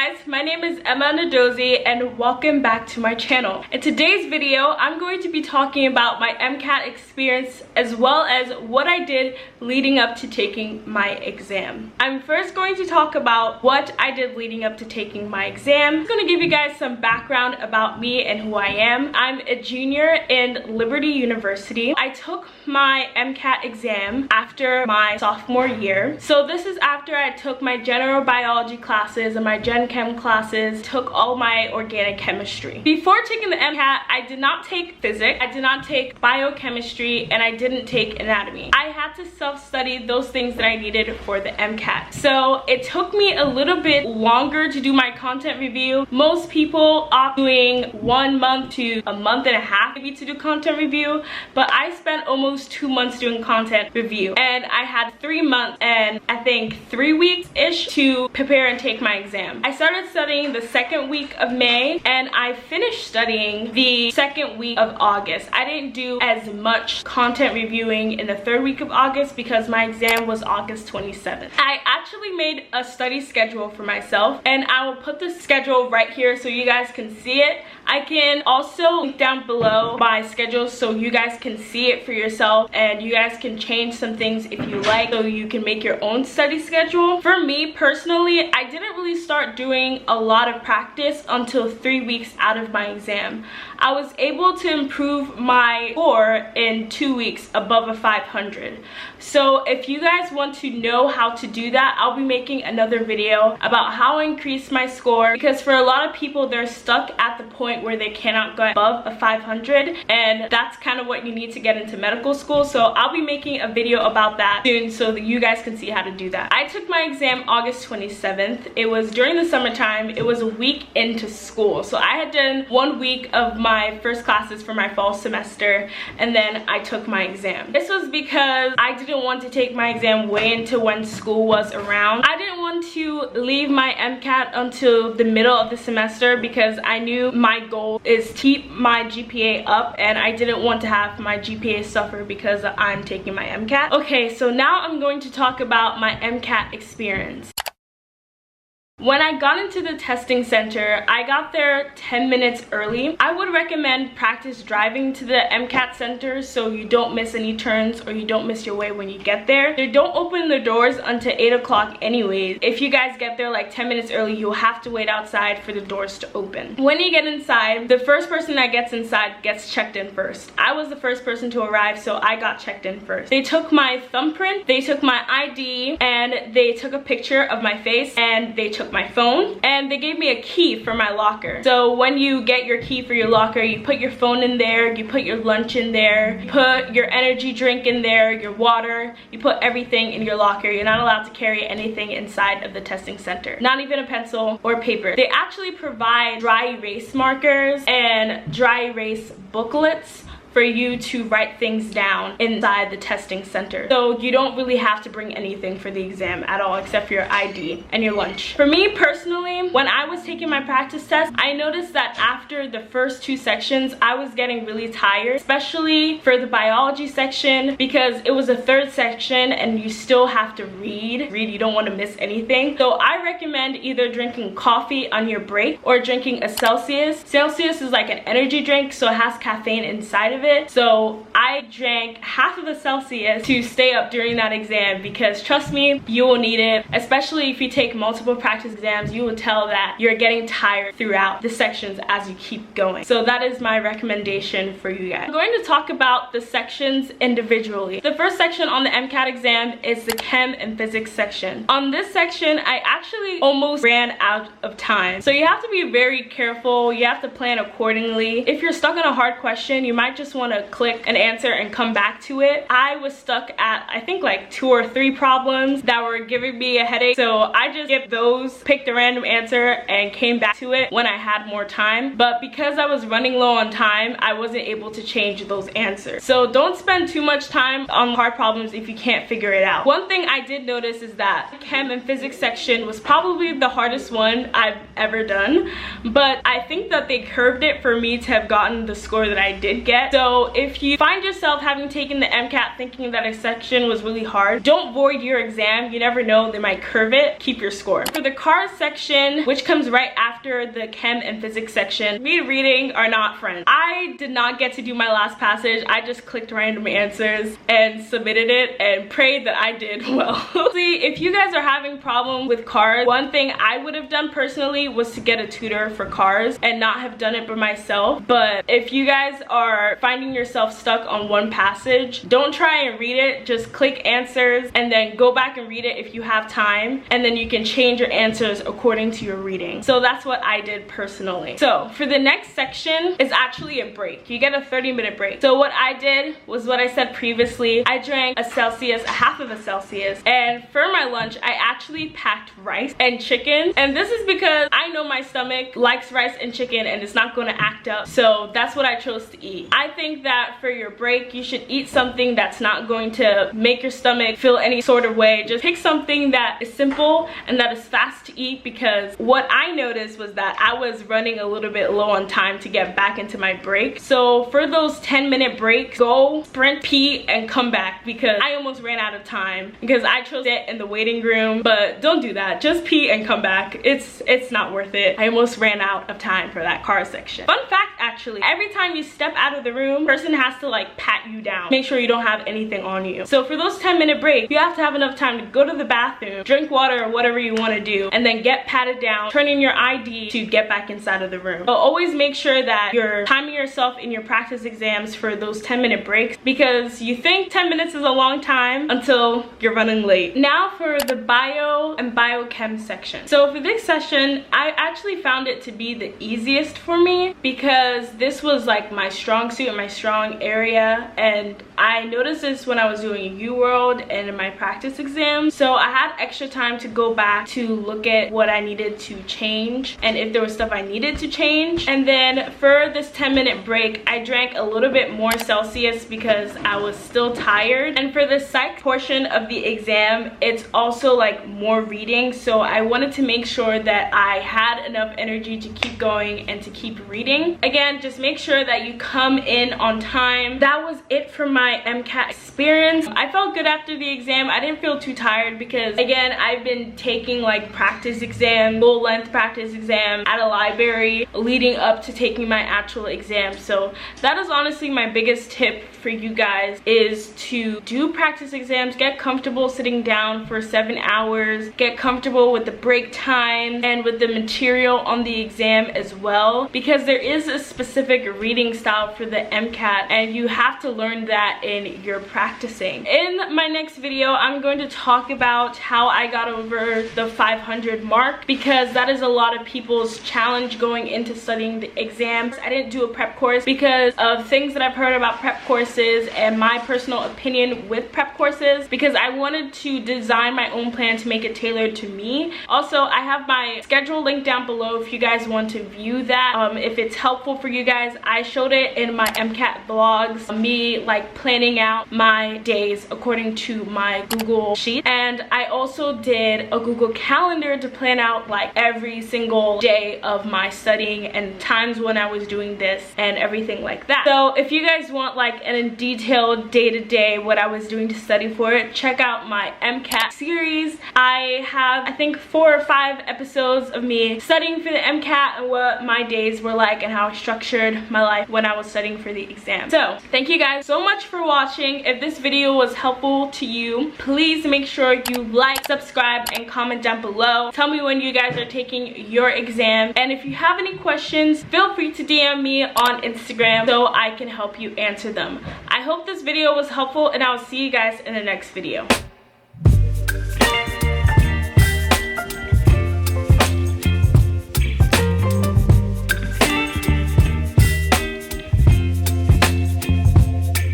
guys, my name is Emma Nadozi and welcome back to my channel. In today's video, I'm going to be talking about my MCAT experience as well as what I did leading up to taking my exam. I'm first going to talk about what I did leading up to taking my exam. I'm going to give you guys some background about me and who I am. I'm a junior in Liberty University. I took my MCAT exam after my sophomore year. So this is after I took my general biology classes and my gen chem classes, took all my organic chemistry. Before taking the MCAT, I did not take physics, I did not take biochemistry, and I didn't take anatomy. I had to self-study those things that I needed for the MCAT. So it took me a little bit longer to do my content review. Most people opt doing 1 month to a month and a half maybe to do content review, but I spent almost 2 months doing content review, and I had 3 months and I think 3 weeks-ish to prepare and take my exam. I started studying the second week of May and I finished studying the second week of August. I didn't do as much content reviewing in the third week of August because my exam was August 27th. I actually made a study schedule for myself and I will put the schedule right here so you guys can see it. I can also link down below my schedule so you guys can see it for yourself and you guys can change some things if you like so you can make your own study schedule. For me personally, I didn't really start doing a lot of practice until 3 weeks out of my exam. I was able to improve my score in 2 weeks above a 500. So if you guys want to know how to do that, I'll be making another video about how I increase my score, because for a lot of people they're stuck at the point where they cannot go above a 500, and that's kind of what you need to get into medical school. So I'll be making a video about that soon so that you guys can see how to do that. I took my exam August 27th. It was during the summertime. It was a week into school. So I had done 1 week of my first classes for my fall semester and then I took my exam. This was because I didn't want to take my exam way into when school was around. I didn't want to leave my MCAT until the middle of the semester because I knew my goal is to keep my GPA up and I didn't want to have my GPA suffer because I'm taking my MCAT. Okay, so now I'm going to talk about my MCAT experience. When I got into the testing center, I got there 10 minutes early. I would recommend practice driving to the MCAT center so you don't miss any turns or you don't miss your way when you get there. They don't open the doors until 8 o'clock anyways. If you guys get there like 10 minutes early, you'll have to wait outside for the doors to open. When you get inside, the first person that gets inside gets checked in first. I was the first person to arrive, so I got checked in first. They took my thumbprint, they took my ID, and they took a picture of my face, and they took my phone, and they gave me a key for my locker. So when you get your key for your locker, you put your phone in there, you put your lunch in there, you put your energy drink in there, your water, you put everything in your locker. You're not allowed to carry anything inside of the testing center, not even a pencil or paper. They actually provide dry erase markers and dry erase booklets for you to write things down inside the testing center. So you don't really have to bring anything for the exam at all except for your ID and your lunch. For me personally, when I was taking my practice test, I noticed that after the first 2 sections, I was getting really tired, especially for the biology section because it was a 3rd section and you still have to read. You don't want to miss anything. So I recommend either drinking coffee on your break or drinking a Celsius. Celsius is like an energy drink, so it has caffeine inside of it. So I drank half of a Celsius to stay up during that exam because trust me, you will need it. Especially if you take multiple practice exams, you will tell that you're getting tired throughout the sections as you keep going. So that is my recommendation for you guys. I'm going to talk about the sections individually. The first section on the MCAT exam is the chem and physics section. On this section, I actually almost ran out of time. So you have to be very careful. You have to plan accordingly. If you're stuck on a hard question, you might just want to click an answer and come back to it. I was stuck at I think like 2 or 3 problems that were giving me a headache, so I just skipped those, picked a random answer, and came back to it when I had more time. But because I was running low on time, I wasn't able to change those answers. So don't spend too much time on hard problems if you can't figure it out. One thing I did notice is that the chem and physics section was probably the hardest one I've ever done, but I think that they curved it for me to have gotten the score that I did get. So So if you find yourself having taken the MCAT thinking that a section was really hard, don't void your exam. You never know, they might curve it. Keep your score. For the cars section, which comes right after the chem and physics section, me and reading are not friends. I did not get to do my last passage. I just clicked random answers and submitted it and prayed that I did well. See, if you guys are having problems with cars, one thing I would have done personally was to get a tutor for cars and not have done it by myself. But if you guys are finding yourself stuck on one passage, don't try and read it. Just click answers and then go back and read it if you have time, and then you can change your answers according to your reading. So that's what I did personally. So for the next section is actually a break. You get a 30-minute break. So what I did was what I said previously. I drank a Celsius, a half of a Celsius, and for my lunch I actually packed rice and chicken. And this is because I know my stomach likes rice and chicken and it's not going to act up. So that's what I chose to eat. I think that for your break you should eat something that's not going to make your stomach feel any sort of way. Just pick something that is simple and that is fast to eat, because what I noticed was that I was running a little bit low on time to get back into my break. So for those 10-minute breaks, go sprint, pee, and come back, because I almost ran out of time because I chose it in the waiting room. But don't do that. Just pee and come back. It's not worth it. I almost ran out of time for that car section. Fun fact, actually, every time you step out of the room, person has to like pat you down, make sure you don't have anything on you. So for those 10-minute breaks, you have to have enough time to go to the bathroom, drink water or whatever you want to do, and then get patted down, turn in your ID to get back inside of the room. So always make sure that you're timing yourself in your practice exams for those 10-minute breaks, because you think 10 minutes is a long time until you're running late. Now for the bio and biochem section. So for this session, I actually found it to be the easiest for me, because this was like my strong suit and my strong area, and I noticed this when I was doing UWorld and in my practice exams. So I had extra time to go back to look at what I needed to change and if there was stuff I needed to change. And then for this 10-minute break, I drank a little bit more Celsius because I was still tired. And for the psych portion of the exam, it's also like more reading, so I wanted to make sure that I had enough energy to keep going and to keep reading. Again, just make sure that you come in on time. That was it for my MCAT experience. I felt good after the exam. I didn't feel too tired because, again, I've been taking like practice exam, full length practice exam at a library leading up to taking my actual exam. So that is honestly my biggest tip for you guys, is to do practice exams. Get comfortable sitting down for 7 hours. Get comfortable with the break time and with the material on the exam as well, because there is a specific reading style for the MCAT and you have to learn that in your practicing. In my next video, I'm going to talk about how I got over the 500 mark, because that is a lot of people's challenge going into studying the exams. I didn't do a prep course because of things that I've heard about prep courses and my personal opinion with prep courses, because I wanted to design my own plan to make it tailored to me. Also, I have my schedule linked down below if you guys want to view that. If it's helpful for you guys, I showed it in my MCAT vlogs, me like planning out my days according to my Google Sheet. And I also did a Google Calendar to plan out like every single day of my studying and times when I was doing this and everything like that. So if you guys want like an detailed day-to-day what I was doing to study for it, check out my MCAT series. I have, I think, 4 or 5 episodes of me studying for the MCAT and what my days were like and how I structured my life when I was studying for the exam. So thank you guys so much for watching. If this video was helpful to you, please make sure you like, subscribe, and comment down below. Tell me when you guys are taking your exam, and if you have any questions, feel free to DM me on Instagram so I can help you answer them. I hope this video was helpful, and I'll see you guys in the next video.